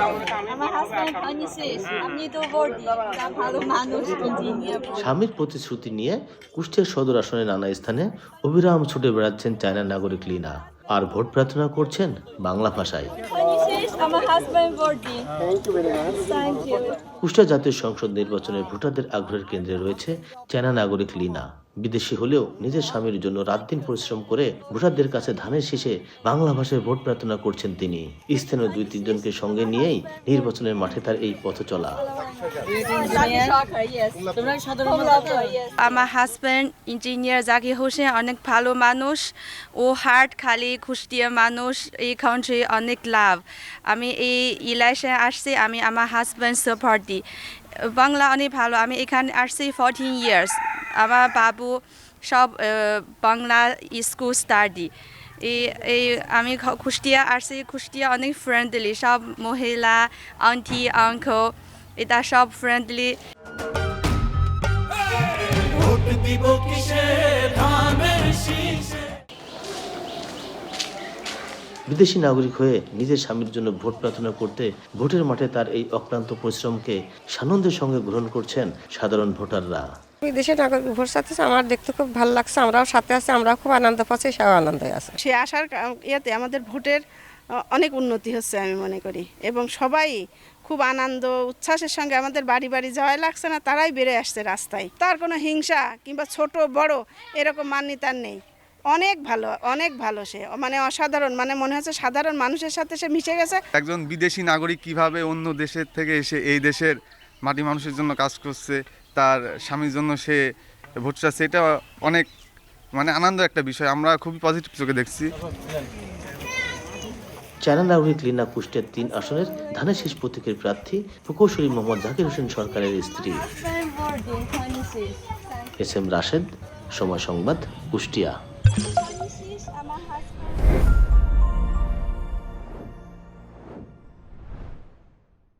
আমার হাজবেন্ড 26 আপনি তো বর্দি ভালো মানুষ ইঞ্জিনিয়ার স্বামীর প্রতিশ্রুতি নিয়ে কুষ্টিয়া সদর আসনে নানা স্থানে অবিরাম ছুটে বেড়াচ্ছেন চায়না নাগরিক লিনা, আর ভোট প্রার্থনা করছেন বাংলা ভাষায়। 26 আমার হাজবেন্ড বর্দি। Thank you. কুষ্টিয়া জাতীয় সংসদ নির্বাচনের ভোটারদের আগ্রহের কেন্দ্রে রয়েছে চায়না নাগরিক লিনা। বিদেশি হলেও নিজের স্বামীর জন্য রাত দিন পরিশ্রম করে ভোটারদের কাছে ধানের শীষে বাংলা ভাষায় ভোট প্রার্থনা করছেন তিনি। স্থানীয় 2-3 জনকে সঙ্গে নিয়েই নির্বাচনের মাঠে তার এই পথ চলা। আমার হাজব্যান্ড ইঞ্জিনিয়ার জাকির হোসেন অনেক ভালো মানুষ, ও হার্ট খালি কুষ্টিয়া মানুষ, এই কান্ট্রি অনেক লাভ। আমি এই ইলেকশনে আসছি, আমি আমার হাজব্যান্ড সাপোর্ট দিই। বাংলা অনেক ভালো, আমি এখানে আসছি 14 ইয়ার্স। আমার বাবু সব বাংলা স্কুল স্টাডি। এই আমি কুষ্টিয়া আসছি, কুষ্টিয়া অনেক ফ্রেন্ডলি, সব মহিলা আন্টি আঙ্কেল এটা সব ফ্রেন্ডলি। বিদেশি নাগরিক হয়ে নিজের স্বামীর জন্য ভোট প্রার্থনা করতে ভোটের মাঠে তার এই অক্লান্ত পরিশ্রমকে সানন্দের সঙ্গে গ্রহণ করছেন সাধারণ ভোটাররা। বিদেশি নাগরিক ভোট সাথে আমার দেখতে খুব ভালো লাগছে, আমরাও সাথে আছি, আমরাও খুব আনন্দ পাচ্ছি, সেও আনন্দ আছে। সে আসার ইয়েতে আমাদের ভোটের অনেক উন্নতি হচ্ছে আমি মনে করি, এবং সবাই খুব আনন্দ উচ্ছ্বাসের সঙ্গে আমাদের বাড়ি বাড়ি যাওয়াই লাগছে না, তারাই বেড়ে আসছে রাস্তায়। তার কোনো হিংসা কিংবা ছোট বড় এরকম মান্যতার নেই। অনেক ভালো সে, মানে অসাধারণ, মানে মনে হচ্ছে সাধারণ মানুষের সাথে সে মিশে গেছে। একজন বিদেশি নাগরিক কিভাবে অন্য দেশের থেকে এসে এই দেশের মাটি মানুষের জন্য কাজ করছে, তার স্বামীর জন্য সে ভোট চাচ্ছে, এটা অনেক মানে আনন্দ একটা বিষয়, আমরা খুবই পজিটিভ চোখে দেখছি। চায়না নাগরিক লিনা কুষ্টিয়ার 3 আসনের ধানের শীষ প্রতীকের প্রার্থী প্রকৌশলী মোহাম্মদ জাকির হোসেন সরকারের স্ত্রী। বর্দি 26 এস এম রাশেদ, সময় সংবাদ, কুষ্টিয়া।